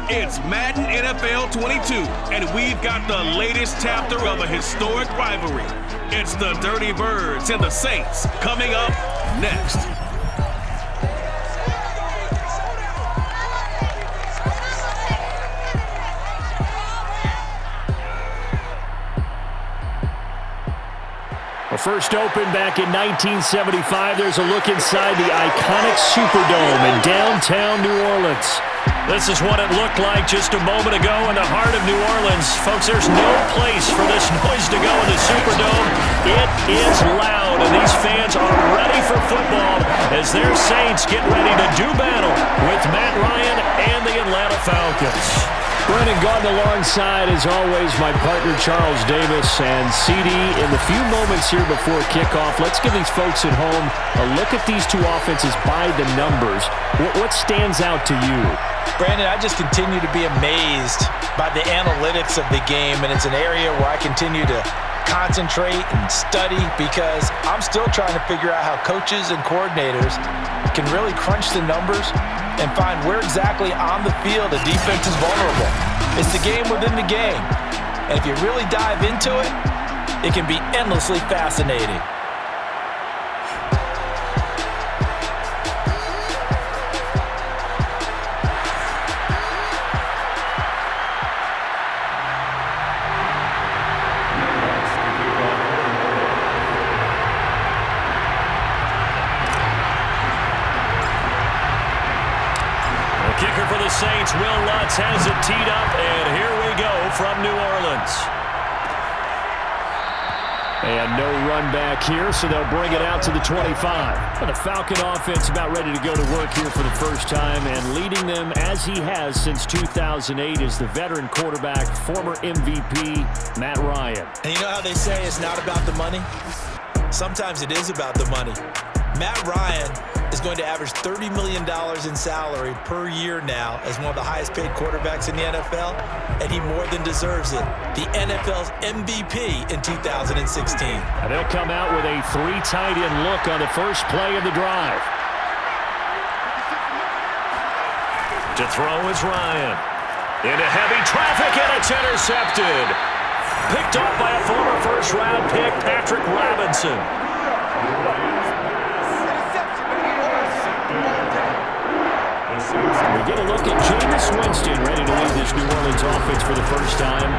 It's Madden NFL 22, and we've got the latest chapter of a historic rivalry. It's the Dirty Birds and the Saints coming up next. First opened back in 1975, there's a look inside the iconic Superdome in downtown New Orleans. This is what it looked like just a moment ago in the heart of New Orleans. Folks, there's no place for this noise to go in the Superdome. It is loud, and these fans are ready for football as their Saints get ready to do battle with Matt Ryan and the Atlanta Falcons. Brennan Gordon alongside, as always, my partner Charles Davis. And CD, in the few moments here before kickoff, let's give these folks at home a look at these two offenses by the numbers. What stands out to you? Brandon, I just continue to be amazed by the analytics of the game, and it's an area where I continue to concentrate and study because I'm still trying to figure out how coaches and coordinators can really crunch the numbers and find where exactly on the field a defense is vulnerable. It's the game within the game. And if you really dive into it, it can be endlessly fascinating. Kicker for the Saints, Will Lutz has it teed up, and here we go from New Orleans. And no run back here, so they'll bring it out to the 25. And the Falcon offense about ready to go to work here for the first time, and leading them as he has since 2008 is the veteran quarterback, former MVP, Matt Ryan. And you know how they say it's not about the money? Sometimes it is about the money. Matt Ryan is going to average $30 million in salary per year now as one of the highest paid quarterbacks in the NFL, and he more than deserves it. The NFL's MVP in 2016. And they'll come out with a three tight end look on the first play of the drive. To throw is Ryan. Into heavy traffic, and it's intercepted. Picked off by a former first-round pick, Patrick Robinson. We get a look at Jameis Winston, ready to lead this New Orleans offense for the first time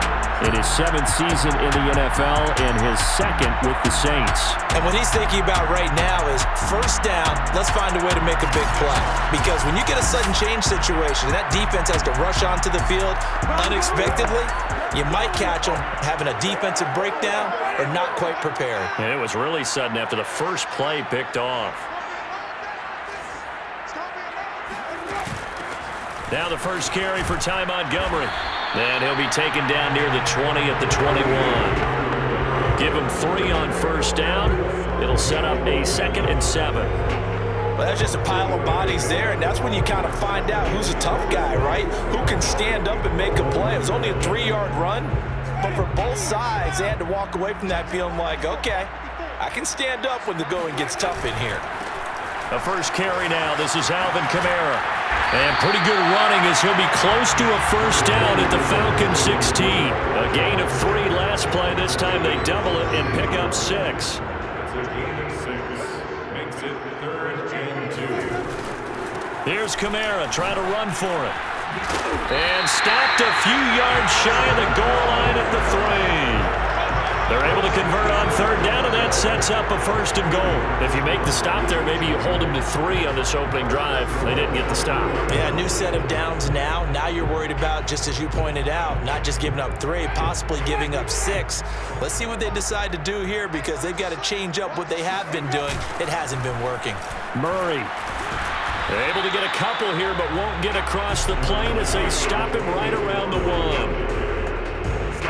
in his 7th season in the NFL and his 2nd with the Saints. And what he's thinking about right now is first down, let's find a way to make a big play. Because when you get a sudden change situation, that defense has to rush onto the field unexpectedly, you might catch them having a defensive breakdown or not quite prepared. And it was really sudden after the first play picked off. Now the first carry for Ty Montgomery. And he'll be taken down near the 20 at the 21. Give him 3 on first down. It'll set up a 2nd and 7. Well, that's just a pile of bodies there, and that's when you kind of find out who's a tough guy, right? Who can stand up and make a play. It was only a 3-yard run, but for both sides, they had to walk away from that feeling like, okay, I can stand up when the going gets tough in here. The first carry now. This is Alvin Kamara. And pretty good running as he'll be close to a first down at the Falcons 16. A gain of 3 last play. This time they double it and pick up 6. Makes it 3rd and 2. Here's Kamara trying to run for it. And stopped a few yards shy of the goal line at the 3. They're able to convert on 3rd down, and that sets up a 1st and goal. If you make the stop there, maybe you hold them to 3 on this opening drive. They didn't get the stop. Yeah, new set of downs now. Now you're worried about, just as you pointed out, not just giving up 3, possibly giving up 6. Let's see what they decide to do here because they've got to change up what they have been doing. It hasn't been working. Murray. They're able to get a couple here, but won't get across the plane as they stop him right around the 1.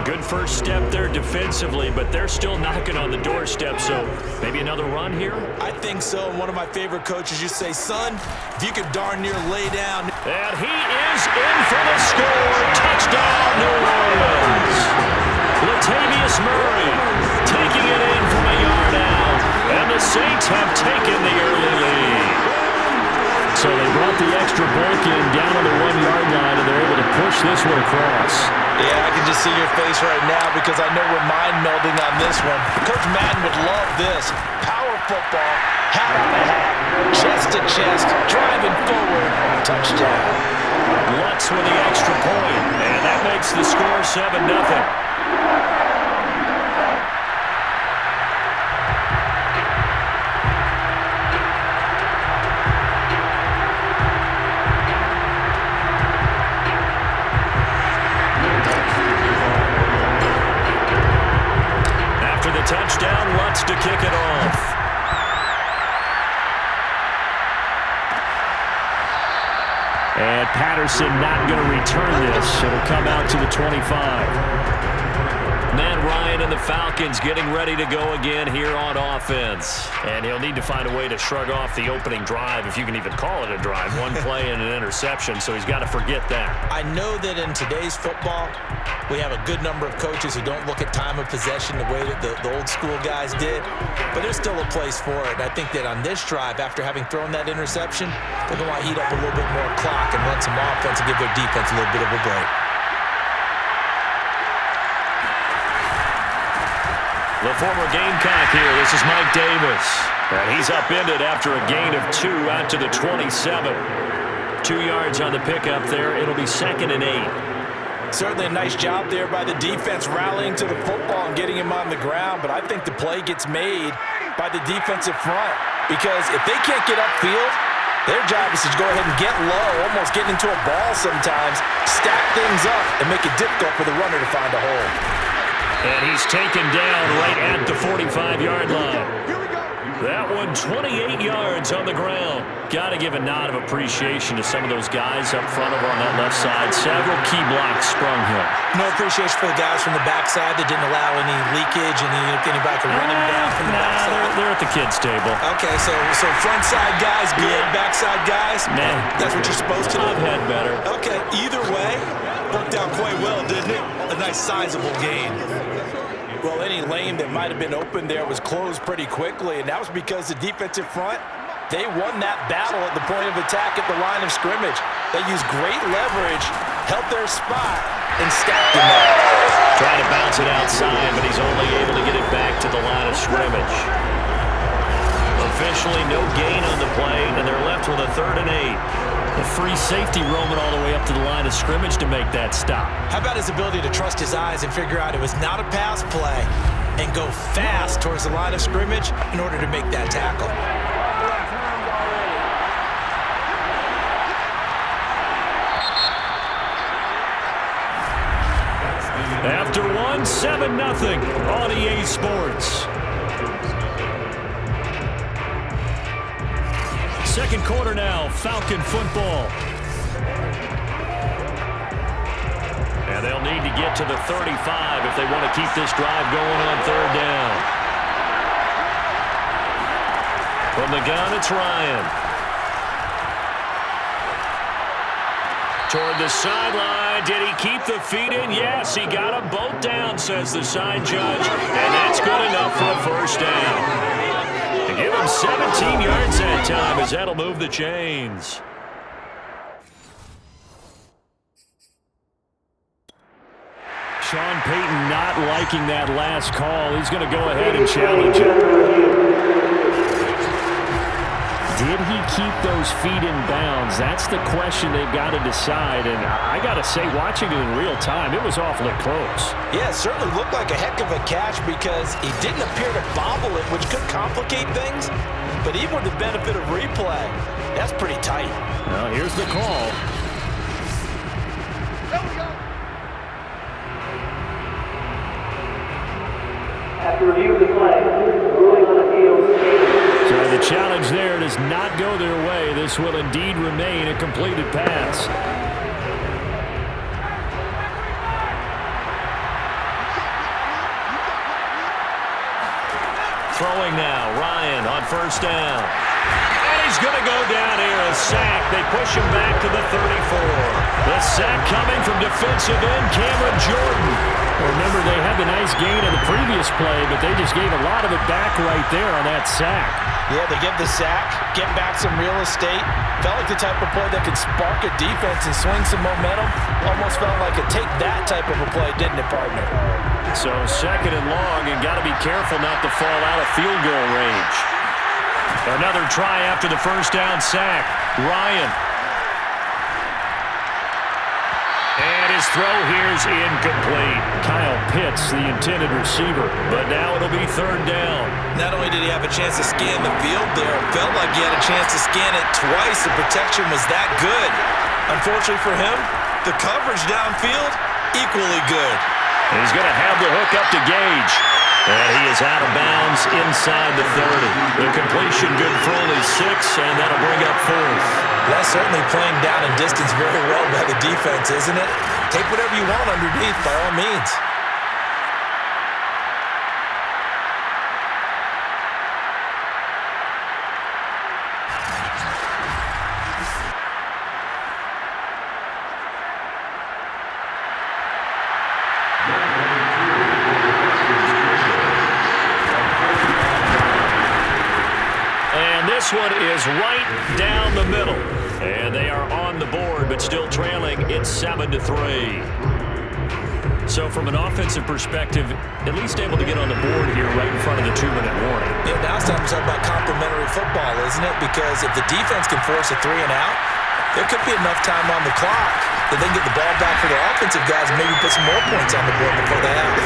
Good first step there defensively, but they're still knocking on the doorstep, so maybe another run here? I think so. And one of my favorite coaches used to say, son, if you could darn near lay down. And he is in for the score. Touchdown, New Orleans. Latavius Murray taking it in from a yard out. And the Saints have taken the early lead. So they brought the extra bulk in down on the 1-yard line, and they're able to push this one across. Yeah, I can just see your face right now because I know we're mind-melding on this one. Coach Madden would love this. Power football, hat on a hat, chest to chest, driving forward, touchdown. Lutz with the extra point, and that makes the score 7-0. Touchdown, Lutz to kick it off. And Patterson not going to return this. It'll come out to the 25. Matt Ryan and the Falcons getting ready to go again here on offense. And he'll need to find a way to shrug off the opening drive, if you can even call it a drive. One play and an interception, so he's got to forget that. I know that in today's football, we have a good number of coaches who don't look at time of possession the way that the old school guys did, but there's still a place for it. And I think that on this drive, after having thrown that interception, they're going to want to eat up a little bit more clock and run some offense and give their defense a little bit of a break. The former Gamecock here. This is Mike Davis. And he's upended after a gain of 2 out to the 27. 2 yards on the pickup there. It'll be 2nd and 8. Certainly a nice job there by the defense rallying to the football and getting him on the ground, but I think the play gets made by the defensive front because if they can't get upfield, their job is to go ahead and get low, almost get into a ball sometimes, stack things up, and make it difficult for the runner to find a hole. And he's taken down right at the 45-yard line. That one 28 yards on the ground. Got to give a nod of appreciation to some of those guys up front over on that left side. Several key blocks sprung here. No appreciation for the guys from the backside that didn't allow any leakage and anybody could run him down from the backside. They're at the kids' table. Okay, so front side guys good, backside guys, man, that's what you're supposed to do. I've had better. Okay, either way, worked out quite well, didn't it? A nice sizable gain. Well, any lane that might have been open there was closed pretty quickly, and that was because the defensive front, they won that battle at the point of attack at the line of scrimmage. They used great leverage, held their spot, and stacked him up. Trying to bounce it outside, but he's only able to get it back to the line of scrimmage. Officially no gain on the play, and they're left with a 3rd and 8. A free safety roaming all the way up to the line of scrimmage to make that stop. How about his ability to trust his eyes and figure out it was not a pass play and go fast towards the line of scrimmage in order to make that tackle. After 7-0 on EA Sports. Second quarter now, Falcon football. And they'll need to get to the 35 if they want to keep this drive going on 3rd down. From the gun, it's Ryan. Toward the sideline. Did he keep the feet in? Yes, he got them both down, says the side judge. And that's good enough for a 1st down. Give him 17 yards that time as that'll move the chains. Sean Payton not liking that last call. He's going to go ahead and challenge it. Did he keep those feet in bounds? That's the question they've got to decide. And I got to say, watching it in real time, it was awfully close. Yeah, it certainly looked like a heck of a catch because he didn't appear to bobble it, which could complicate things. But even with the benefit of replay, that's pretty tight. Well, here's the call. There we go. After review of the play, ruling on appeal. So the challenge there does not go their way. This will indeed remain a completed pass. Throwing now, Ryan on 1st down. And he's going to go down here, a sack. They push him back to the 34. The sack coming from defensive end Cameron Jordan. Well, remember, they had the nice gain in the previous play, but they just gave a lot of it back right there on that sack. Yeah, they get the sack, get back some real estate. Felt like the type of play that could spark a defense and swing some momentum. Almost felt like a take-that type of a play, didn't it, partner? So second and long, and got to be careful not to fall out of field goal range. Another try after the first down sack. Ryan. And his throw here is incomplete. Kyle Pitts, the intended receiver, but now it'll be third down. Not only did he have a chance to scan the field there, it felt like he had a chance to scan it twice. The protection was that good. Unfortunately for him, the coverage downfield, equally good. And he's going to have the hook up to Gage. And he is out of bounds inside the 30. The completion good for only 6, and that'll bring up fourth. That's certainly playing down in distance very well by the defense, isn't it? Take whatever you want underneath, by all means. This one is right down the middle. And they are on the board, but still trailing. It's 7-3. So from an offensive perspective, at least able to get on the board here right in front of the 2-minute warning. Yeah, now it's time to talk about complementary football, isn't it? Because if the defense can force a 3 and out, there could be enough time on the clock that they can get the ball back for their offensive guys and maybe put some more points on the board before they have.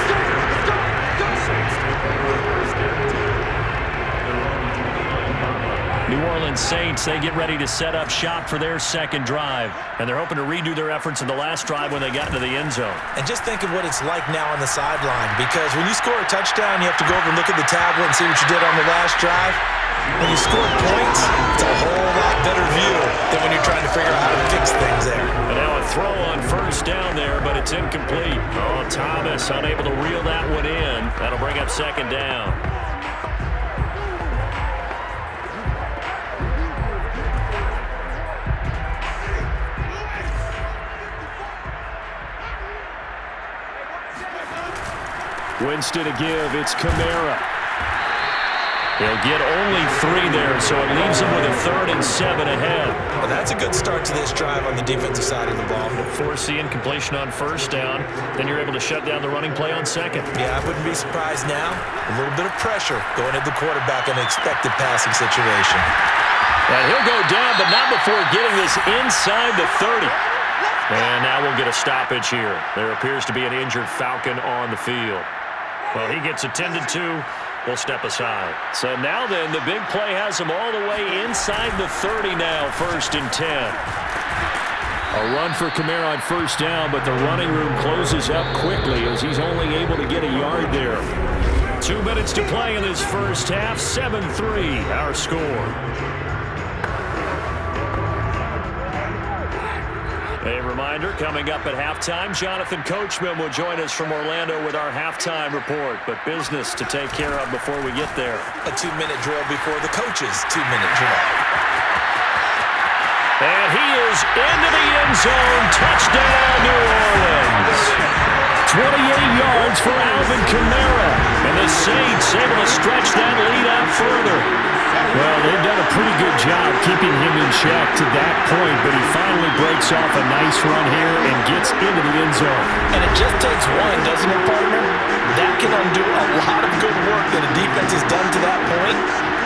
New Orleans Saints, they get ready to set up shop for their second drive. And they're hoping to redo their efforts in the last drive when they got into the end zone. And just think of what it's like now on the sideline. Because when you score a touchdown, you have to go over and look at the tablet and see what you did on the last drive. When you score points, it's a whole lot better view than when you're trying to figure out how to fix things there. And now a throw on first down there, but it's incomplete. Oh, Thomas unable to reel that one in. That'll bring up second down. Winston to give. It's Kamara. He'll get only 3 there, so it leaves him with a 3rd and 7 ahead. Well, that's a good start to this drive on the defensive side of the ball. Force the incompletion on first down, then you're able to shut down the running play on second. Yeah, I wouldn't be surprised now. A little bit of pressure going at the quarterback in an expected passing situation. And he'll go down, but not before getting this inside the 30. And now we'll get a stoppage here. There appears to be an injured Falcon on the field. Well, he gets attended to. We'll step aside. So now then, the big play has him all the way inside the 30 now, 1st and 10. A run for Kamara on first down, but the running room closes up quickly as he's only able to get a yard there. 2 minutes to play in this first half, 7-3, our score. A reminder, coming up at halftime, Jonathan Coachman will join us from Orlando with our halftime report. But business to take care of before we get there. A 2-minute drill before the coach's 2-minute drill. And he is into the end zone. Touchdown, New Orleans. 28 yards for Alvin Kamara. And the Saints able to stretch that lead out further. Well, they've done a pretty good job keeping him in check to that point, but he finally breaks off a nice run here and gets into the end zone. And it just takes one, doesn't it, partner? That can undo a lot of good work that a defense has done to that point.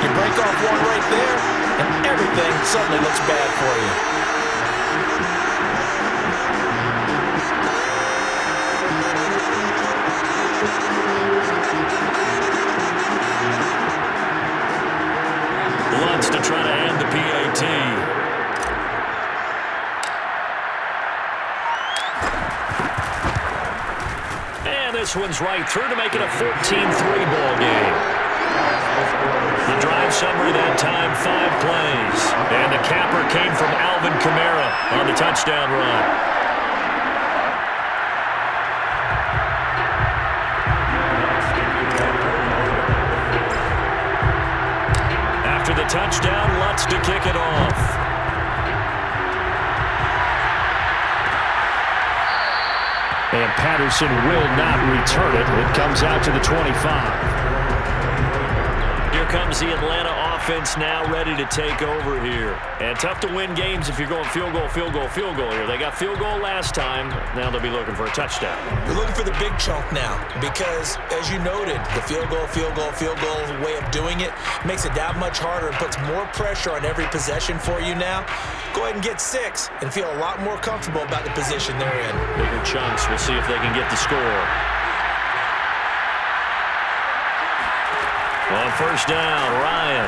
You break off one right there, and everything suddenly looks bad for you. Lutz to try to end the PAT. And this one's right through to make it a 14-3 ball game. The drive summary that time, 5 plays. And the capper came from Alvin Kamara on the touchdown run. After the touchdown, Lutz to kick it off. And Patterson will not return it. It comes out to the 25. Here comes the Atlanta offense now ready to take over here. And tough to win games if you're going field goal, field goal, field goal here. They got field goal last time. Now they'll be looking for a touchdown. You're looking for the big chunk now because, as you noted, the field goal way of doing it makes it that much harder and puts more pressure on every possession for you now. Go ahead and get 6 and feel a lot more comfortable about the position they're in. Bigger chunks. We'll see if they can get the score. On first down, Ryan.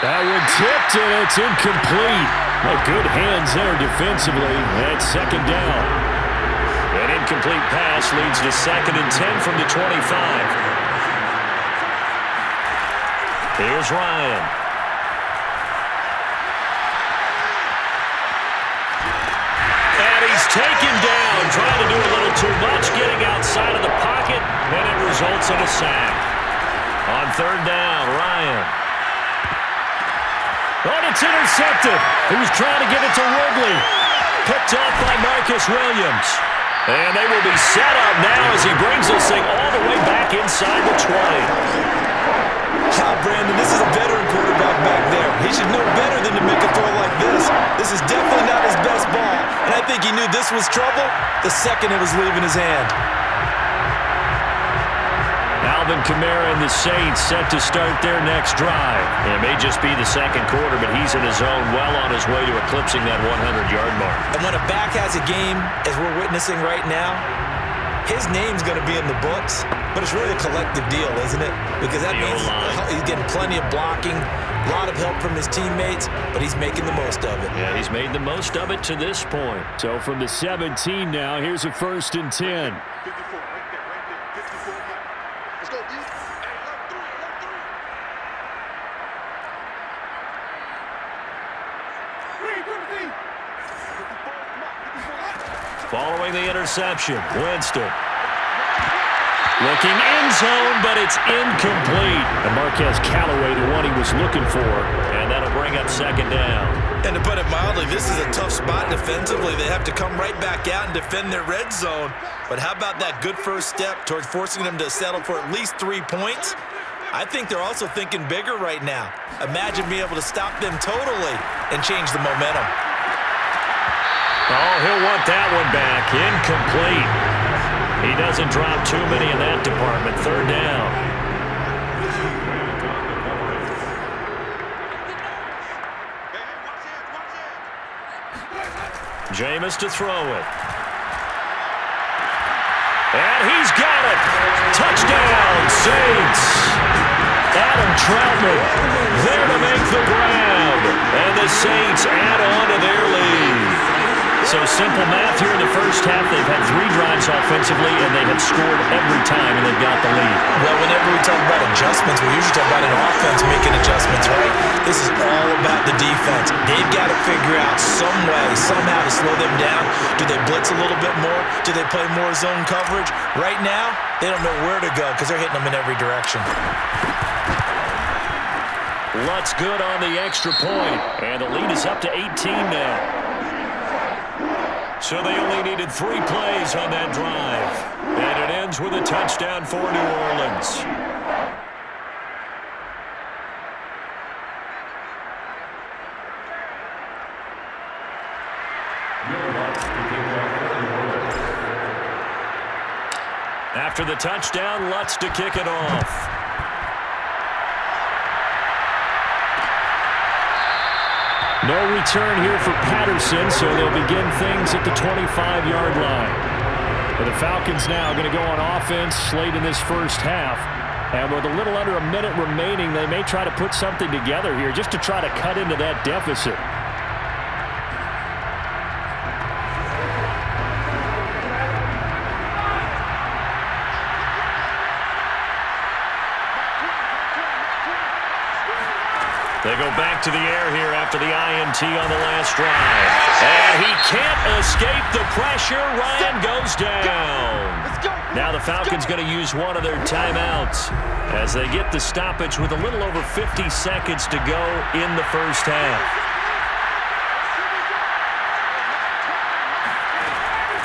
That one tipped, and it's incomplete. Good hands there defensively. That's second down. An incomplete pass leads to 2nd and 10 from the 25. Here's Ryan. And he's taken down, trying to do a little too much, getting outside of the pocket, and it results in a sack. On third down, Ryan. Oh, it's intercepted. He was trying to get it to Ridley. Picked off by Marcus Williams. And they will be set up now as he brings this thing all the way back inside the 20. Brandon, this is a veteran quarterback back there. He should know better than to make a throw like this. This is definitely not his best ball. And I think he knew this was trouble the second it was leaving his hand. Alvin Kamara and the Saints set to start their next drive. It may just be the second quarter, but he's in his zone, well on his way to eclipsing that 100-yard mark. And when a back has a game, as we're witnessing right now, his name's going to be in the books, but it's really a collective deal, isn't it? Because that means he's getting plenty of blocking, a lot of help from his teammates, but he's making the most of it. Yeah, he's made the most of it to this point. So from the 17 now, here's a 1st and 10. Following the interception, Winston. Looking end zone, but it's incomplete. And Marquez Callaway, the one he was looking for. And that'll bring up 2nd down. And to put it mildly, this is a tough spot defensively. They have to come right back out and defend their red zone. But how about that good first step towards forcing them to settle for at least 3 points? I think they're also thinking bigger right now. Imagine being able to stop them totally and change the momentum. Oh, he'll want that one back. Incomplete. He doesn't drop too many in that department. 3rd down. Jameis to throw it. And he's got it. Touchdown, Saints. Adam Troutman there to make the grab. And the Saints add on to their lead. So simple math here in the first half. They've had 3 drives offensively, and they have scored every time, and they've got the lead. Well, whenever we talk about adjustments, we usually talk about an offense making adjustments, right? This is all about the defense. They've got to figure out some way, somehow to slow them down. Do they blitz a little bit more? Do they play more zone coverage? Right now, they don't know where to go because they're hitting them in every direction. Lutz good on the extra point, and the lead is up to 18 now. So they only needed 3 plays on that drive. And it ends with a touchdown for New Orleans. After the touchdown, Lutz to kick it off. No return here for Patterson, so they'll begin things at the 25-yard line. But the Falcons now going to go on offense late in this first half. And with a little under a minute remaining, they may try to put something together here just to try to cut into that deficit. They go back to the air here after the INT on the last drive. And he can't escape the pressure. Ryan goes down. Now the Falcons going to use one of their timeouts as they get the stoppage with a little over 50 seconds to go in the first half.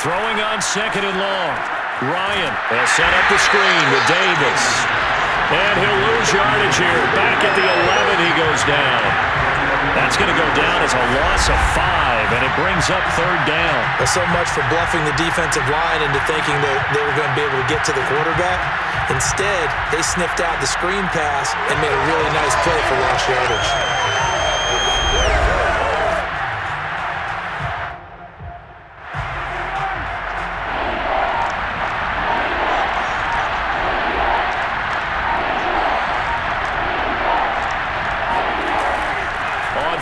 Throwing on second and long. Ryan will set up the screen to Davis. And he'll lose yardage here. Back at the 11, he goes down. That's going to go down as a loss of 5, and it brings up third down. Well, so much for bluffing the defensive line into thinking that they were going to be able to get to the quarterback. Instead, they sniffed out the screen pass and made a really nice play for lost yardage.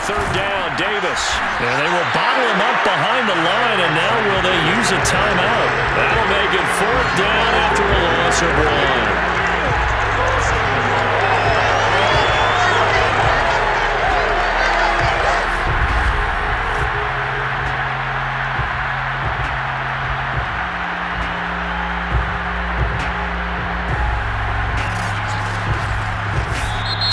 Third down, Davis. And they will bottle him up behind the line, and now will they use a timeout? That'll make it fourth down after a loss of 1.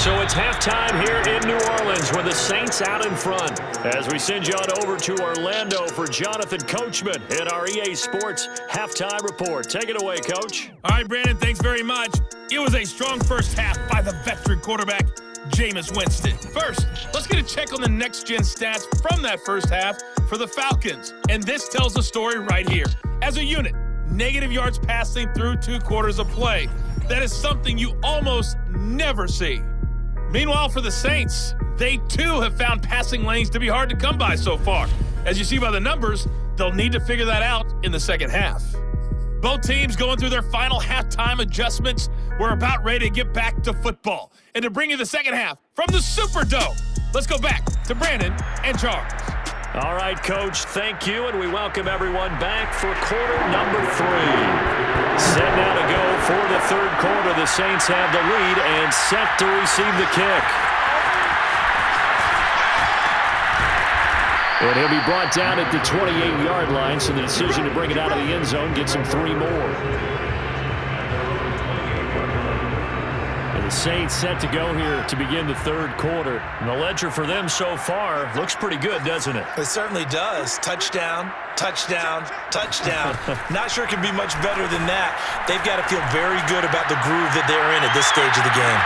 So it's halftime here in New Orleans with the Saints out in front. As we send you on over to Orlando for Jonathan Coachman at our EA Sports Halftime Report. Take it away, Coach. All right, Brandon, thanks very much. It was a strong first half by the veteran quarterback, Jameis Winston. First, let's get a check on the next-gen stats from that first half for the Falcons. And this tells the story right here. As a unit, negative yards passing through 2 quarters of play. That is something you almost never see. Meanwhile, for the Saints, they too have found passing lanes to be hard to come by so far. As you see by the numbers, they'll need to figure that out in the second half. Both teams going through their final halftime adjustments. We're about ready to get back to football. And to bring you the second half from the Superdome, let's go back to Brandon and Charles. All right, Coach, thank you, and we welcome everyone back for quarter number 3. Set now to go for the third quarter. The Saints have the lead and set to receive the kick. And he'll be brought down at the 28-yard line, so the decision to bring it out of the end zone gets him 3 more. The Saints set to go here to begin the third quarter. And the ledger for them so far looks pretty good, doesn't it? It certainly does. Touchdown, touchdown, touchdown. Not sure it can be much better than that. They've got to feel very good about the groove that they're in at this stage of the game.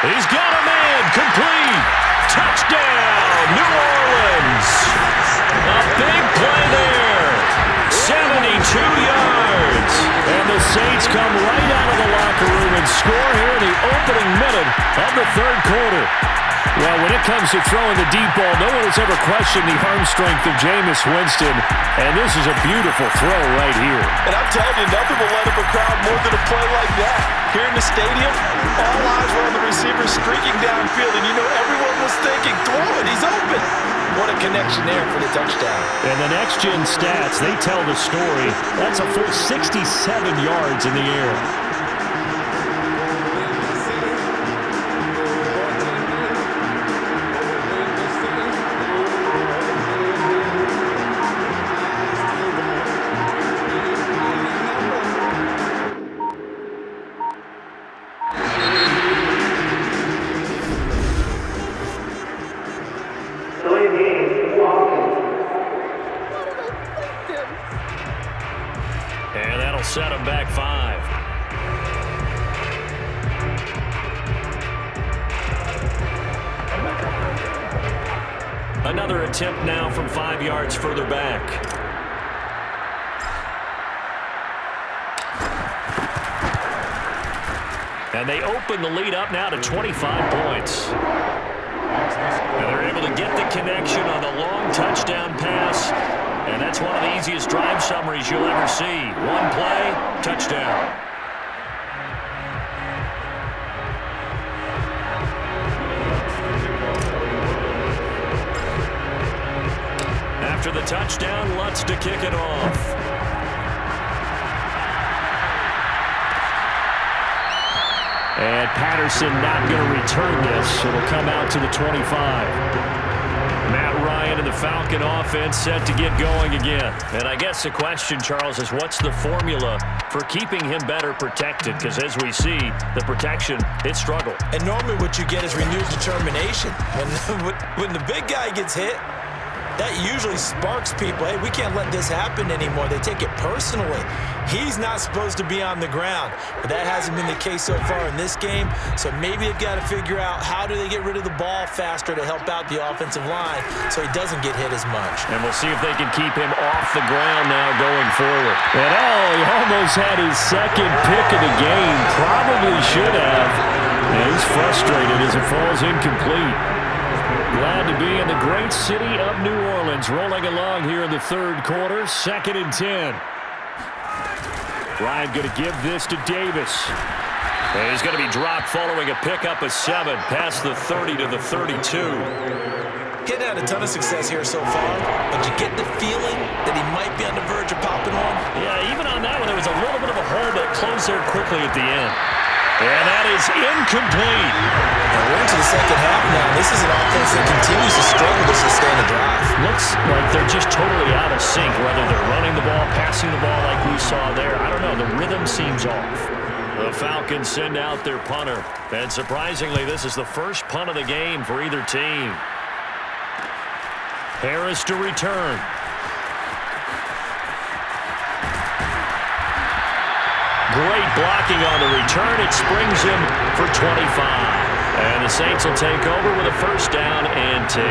He's got a man. Complete. Touchdown, New Orleans. A big play there. 72 yards. And the Saints come right out of the locker room and score here in the opening minute of the third quarter. Well, when it comes to throwing the deep ball, no one has ever questioned the arm strength of Jameis Winston. And this is a beautiful throw right here. And I'm telling you, nothing will light up a crowd more than a play like that. Here in the stadium, all eyes were on the receiver streaking downfield, and you know everyone was thinking, throw it, he's open. What a connection there for the touchdown. And the next-gen stats, they tell the story. That's a full 67 yards in the air. And that'll set them back 5. Another attempt now from 5 yards further back. And they open the lead up now to 25 points. And they're able to get the connection on the long touchdown pass. And that's one of the easiest drive summaries you'll ever see. One play, touchdown. After the touchdown, Lutz to kick it off. And Patterson not going to return this. It'll come out to the 25. Matt Ryan and the Falcon offense set to get going again. And I guess the question, Charles, is what's the formula for keeping him better protected? Because as we see, the protection, it struggled. And normally what you get is renewed determination. When the big guy gets hit, that usually sparks people. Hey, we can't let this happen anymore. They take it personally. He's not supposed to be on the ground, but that hasn't been the case so far in this game. So maybe they've got to figure out how do they get rid of the ball faster to help out the offensive line so he doesn't get hit as much. And we'll see if they can keep him off the ground now going forward. And he almost had his second pick of the game. Probably should have. And he's frustrated as it falls incomplete. Glad to be in the great city of New Orleans, rolling along here in the third quarter, 2nd and 10. Ryan going to give this to Davis. And he's going to be dropped following a pickup of 7 past the 30 to the 32. He hadn't had a ton of success here so far, but you get the feeling that he might be on the verge of popping one. Yeah, even on that one, there was a little bit of a hole that closed there quickly at the end. And that is incomplete. Now we're into the second half now. This is an offense that continues to struggle to sustain a drive. Looks like they're just totally out of sync, whether they're running the ball, passing the ball like we saw there. I don't know. The rhythm seems off. The Falcons send out their punter. And surprisingly, this is the first punt of the game for either team. Harris to return. Great blocking on the return. It springs him for 25. And the Saints will take over with a first down and 10.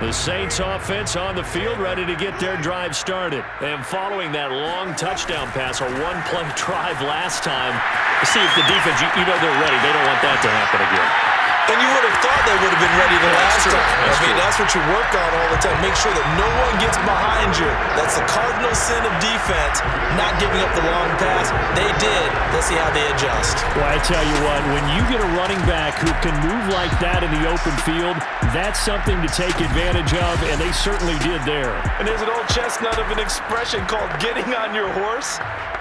The Saints offense on the field, ready to get their drive started. And following that long touchdown pass, a one-play drive last time, see if the defense, you know they're ready. They don't want that to happen again. And you would have thought they would have been ready the last time. That's what you work on all the time. Make sure that no one gets behind you. That's the cardinal sin of defense, not giving up the long pass. They did. Let's see how they adjust. Well, I tell you what, when you get a running back who can move like that in the open field, that's something to take advantage of, and they certainly did there. And there's an old chestnut of an expression called getting on your horse.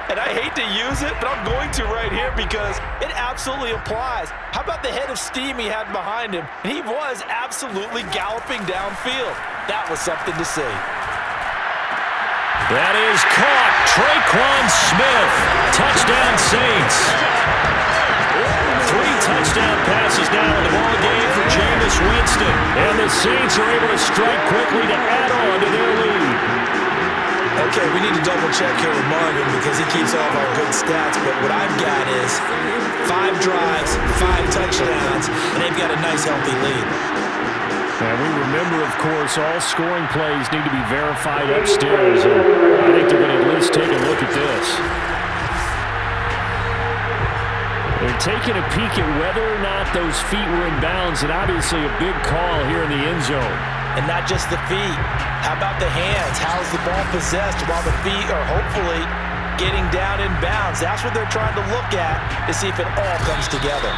And I hate to use it, but I'm going to right here because it absolutely applies. How about the head of steam he had behind him? And he was absolutely galloping downfield. That was something to see. That is caught. Traquan Smith. Touchdown Saints. 3 touchdown passes now in the ball game for Jameis Winston. And the Saints are able to strike quickly to add on to their lead. Okay, we need to double-check here with Marvin because he keeps all of our good stats, but what I've got is 5 drives, 5 touchdowns, and they've got a nice, healthy lead. And we remember, of course, all scoring plays need to be verified upstairs, and I think they're going to at least take a look at this. They're taking a peek at whether or not those feet were in bounds, and obviously a big call here in the end zone. And not just the feet. How about the hands? How's the ball possessed while the feet are hopefully getting down in bounds? That's what they're trying to look at to see if it all comes together.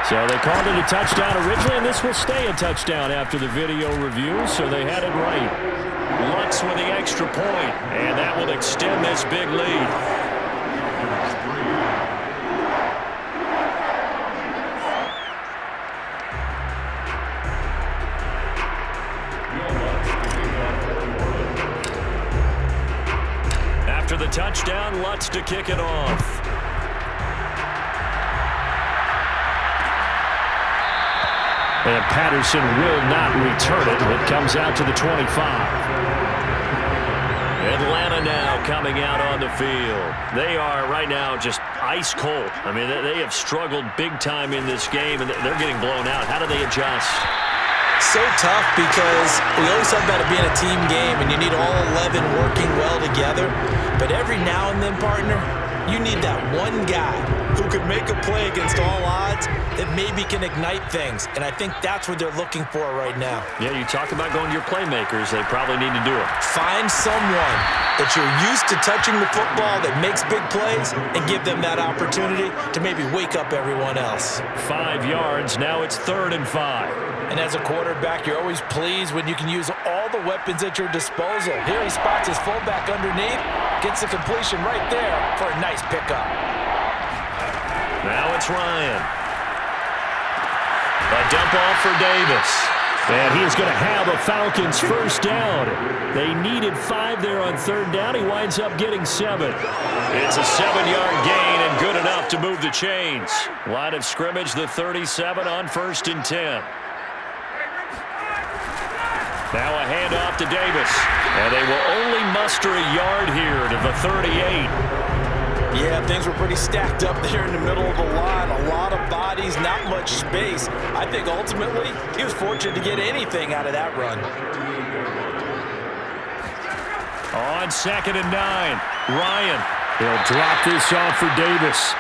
So they called it a touchdown originally, and this will stay a touchdown after the video review, so they had it right. Lutz with the extra point, and that will extend this big lead. After the touchdown, Lutz to kick it off. And Patterson will not return it. It comes out to the 25. Atlanta now coming out on the field. They are right now just ice cold. I mean, they have struggled big time in this game, and they're getting blown out. How do they adjust? So tough because we always talk about it being a team game, and you need all 11 working well together. But every now and then, partner, you need that one guy who could make a play against all odds that maybe can ignite things. And I think that's what they're looking for right now. Yeah, you talk about going to your playmakers. They probably need to do it. Find someone that you're used to touching the football that makes big plays and give them that opportunity to maybe wake up everyone else. 5 yards. Now it's 3rd and 5. And as a quarterback, you're always pleased when you can use all the weapons at your disposal. Here he spots his fullback underneath, gets the completion right there for a nice pickup. Now it's Ryan. A A dump off for Davis. And he is going to have a Falcons first down. They needed 5 there on third down. He winds up getting 7. It's a 7-yard gain and good enough to move the chains. Line of scrimmage, the 37 on 1st and 10. Now a handoff to Davis. And they will only muster a yard here to the 38. Yeah, things were pretty stacked up there in the middle of the line. A lot of bodies, not much space. I think ultimately he was fortunate to get anything out of that run. On 2nd and 9, Ryan. He'll drop this off for Davis.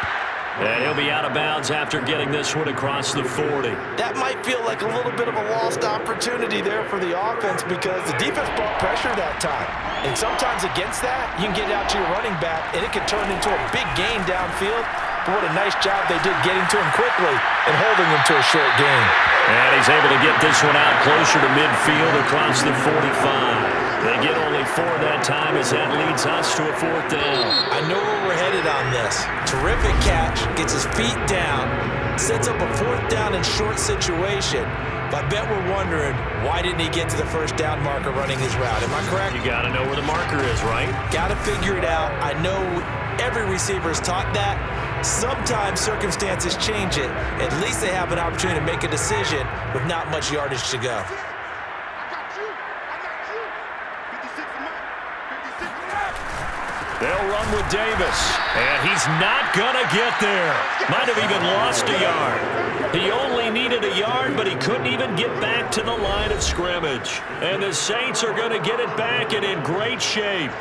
And he'll be out of bounds after getting this one across the 40. That might feel like a little bit of a lost opportunity there for the offense because the defense brought pressure that time. And sometimes against that, you can get out to your running back, and it can turn into a big gain downfield. But what a nice job they did getting to him quickly and holding him to a short gain. And he's able to get this one out closer to midfield across the 45. They get only 4 that time as that leads us to a 4th down. I know where we're headed on this. Terrific catch, gets his feet down, sets up a 4th down and short situation. But I bet we're wondering, why didn't he get to the first down marker running his route? Am I correct? You got to know where the marker is, right? Got to figure it out. I know every receiver is taught that. Sometimes circumstances change it. At least they have an opportunity to make a decision with not much yardage to go. They'll run with Davis, and he's not going to get there. Might have even lost a yard. He only needed a yard, but he couldn't even get back to the line of scrimmage. And the Saints are going to get it back and in great shape.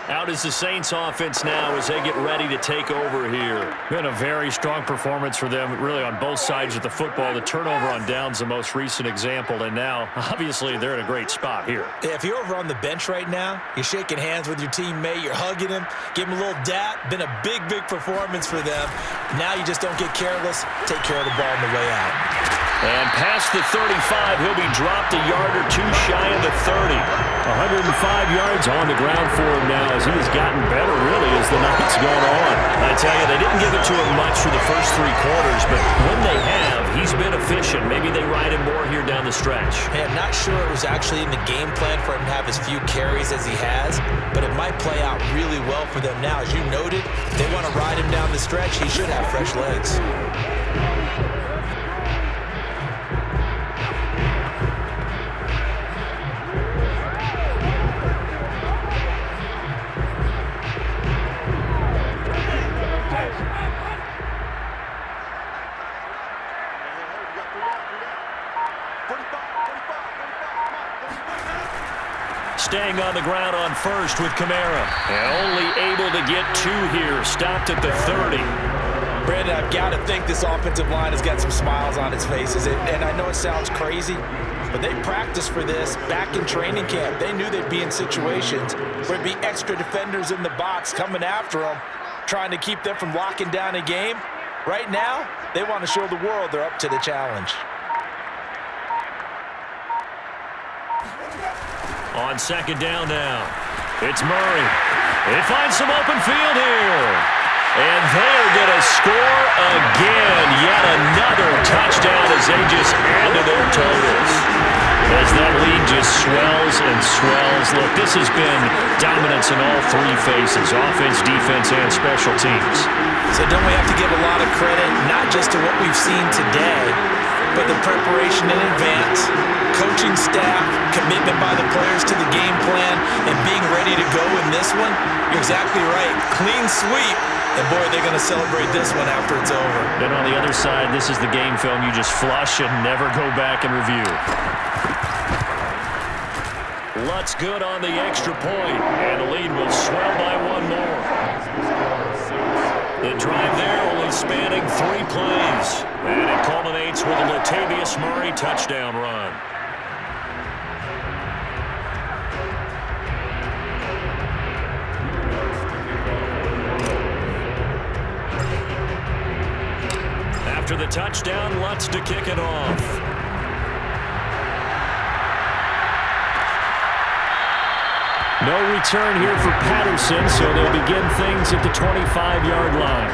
Out is the Saints offense now as they get ready to take over here. Been a very strong performance for them, really on both sides of the football. The turnover on downs the most recent example, and now, obviously, they're in a great spot here. If you're over on the bench right now, you're shaking hands with your teammate, you're hugging him, give him a little dap. Been a big, big performance for them. Now you just don't get careless. Take care of the ball on the way out. And past the 35, he'll be dropped a yard or 2 shy of the 30. 105 yards on the ground for him now as he has gotten better, really, as the night's gone on. I tell you, they didn't give it to him much for the first 3 quarters, but when they have, he's been efficient. Maybe they ride him more here down the stretch. Hey, I'm not sure it was actually in the game plan for him to have as few carries as he has, but it might play out really well for them now. As you noted, they want to ride him down the stretch. He should have fresh legs. Staying on the ground on first with Kamara. And only able to get 2 here. Stopped at the 30. Brandon, I've got to think this offensive line has got some smiles on its faces. And I know it sounds crazy, but they practiced for this back in training camp. They knew they'd be in situations where there'd be extra defenders in the box coming after them, trying to keep them from locking down a game. Right now, they want to show the world they're up to the challenge. On 2nd down now, it's Murray. They find some open field here. And they're going to score again. Yet another touchdown as they just add to their totals. As that lead just swells and swells. Look, this has been dominance in all 3 phases, offense, defense, and special teams. So don't we have to give a lot of credit, not just to what we've seen today, but the preparation in advance, coaching staff, commitment by the players to the game plan, and being ready to go in this one? You're exactly right. Clean sweep. And, boy, they're going to celebrate this one after it's over. Then on the other side, this is the game film you just flush and never go back and review. Lutz good on the extra point, and the lead will swell by 1 more. The drive there only spanning 3 plays, and it culminates with a Latavius Murray touchdown run. After the touchdown, Lutz to kick it off. No return here for Patterson, so they'll begin things at the 25-yard line.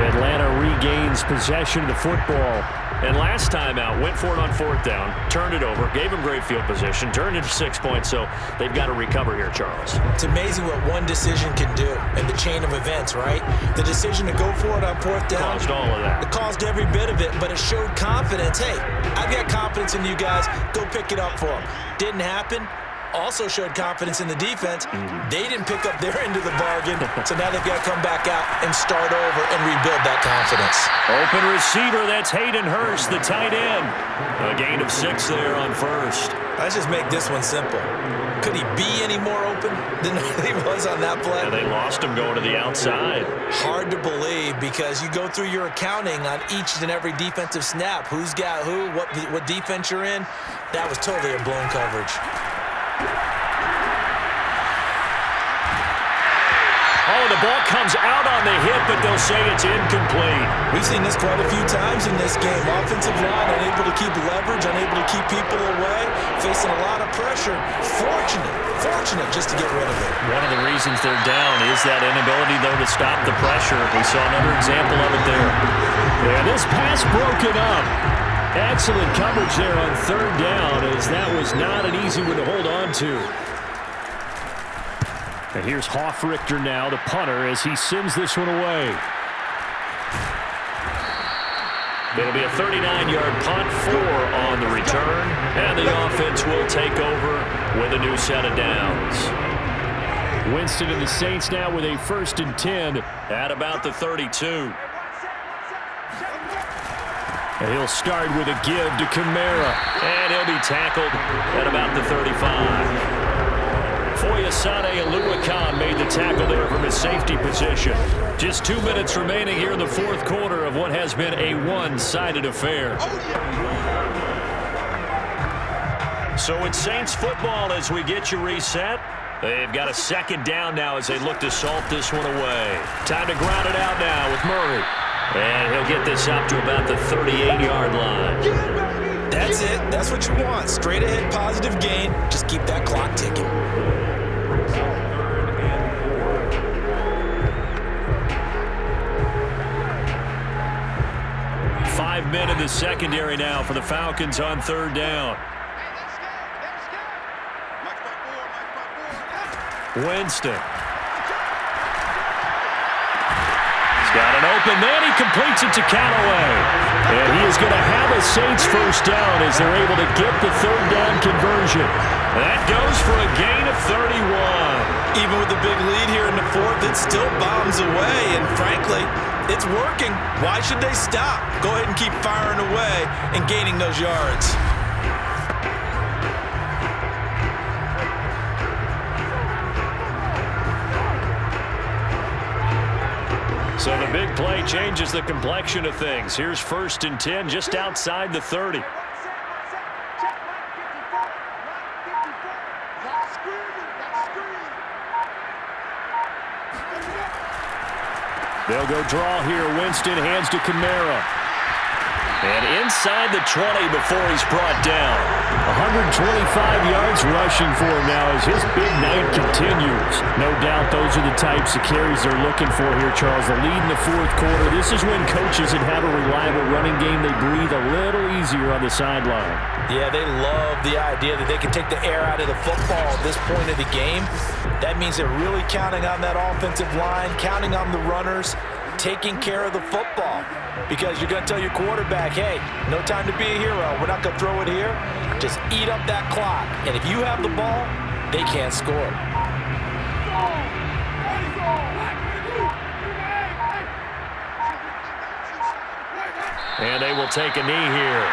Atlanta regains possession of the football And last time out, went for it on 4th down, turned it over, gave him great field position, turned into 6 points, so they've got to recover here, Charles. It's amazing what one decision can do in the chain of events, right? The decision to go for it on 4th down. Caused all of that. It caused every bit of it, but it showed confidence. Hey, I've got confidence in you guys. Go pick it up for them. Didn't happen. Also showed confidence in the defense. They didn't pick up their end of the bargain, so now they've got to come back out and start over and rebuild that confidence. Open receiver, that's Hayden Hurst, the tight end. A gain of 6 there on 1st. Let's just make this one simple. Could he be any more open than he was on that play? And they lost him going to the outside. Hard to believe because you go through your accounting on each and every defensive snap. Who's got who, what defense you're in. That was totally a blown coverage. Oh, the ball comes out on the hit, but they'll say it's incomplete. We've seen this quite a few times in this game. Offensive line unable to keep leverage, unable to keep people away, facing a lot of pressure. Fortunate just to get rid of it. One of the reasons they're down is that inability, though, to stop the pressure. We saw another example of it there. Yeah, this pass broken up. Excellent coverage there on 3rd down, as that was not an easy one to hold on to. And here's Hoffrichter now, the punter, as he sends this one away. It'll be a 39-yard punt, 4 on the return, and the offense will take over with a new set of downs. Winston and the Saints now with a 1st and 10 at about the 32. And he'll start with a give to Kamara, and he'll be tackled at about the 35. Foyesade Aluakan made the tackle there from his safety position. Just 2 minutes remaining here in the 4th quarter of what has been a one-sided affair. So it's Saints football as we get you reset. They've got a 2nd down now as they look to salt this one away. Time to ground it out now with Murray. And he'll get this up to about the 38-yard line. That's it. That's what you want. Straight ahead, positive gain. Just keep that clock ticking. 5 men in the secondary now for the Falcons on 3rd down. Winston. He's got an open man. He completes it to Callaway. And he is going to have a Saints 1st down as they're able to get the 3rd down conversion. That goes for a gain of 31. Even with the big lead here in the 4th, it still bombs away. And frankly, it's working. Why should they stop? Go ahead and keep firing away and gaining those yards. So the big play changes the complexion of things. Here's 1st and 10 just outside the 30. They'll go draw here. Winston hands to Kamara. And inside the 20 before he's brought down. 125 yards rushing for him now as his big night continues. No doubt those are the types of carries they're looking for here, Charles. The lead in the 4th quarter. This is when coaches that have a reliable running game, they breathe a little easier on the sideline. Yeah, they love the idea that they can take the air out of the football at this point of the game. That means they're really counting on that offensive line, counting on the runners, taking care of the football. Because you're going to tell your quarterback, hey, no time to be a hero. We're not going to throw it here. Just eat up that clock. And if you have the ball, they can't score. And they will take a knee here.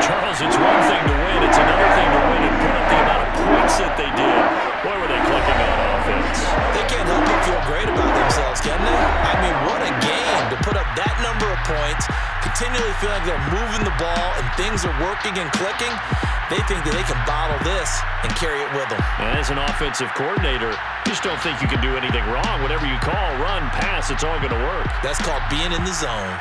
Charles, it's one thing to win. It's another thing to win and put up the amount of points that they did. Boy, were they clicking on offense. They can't help but feel great about themselves, can they? I mean, what a game to put up that number of points, continually feeling like they're moving the ball and things are working and clicking. They think that they can bottle this and carry it with them. And as an offensive coordinator, you just don't think you can do anything wrong. Whatever you call, run, pass, it's all going to work. That's called being in the zone.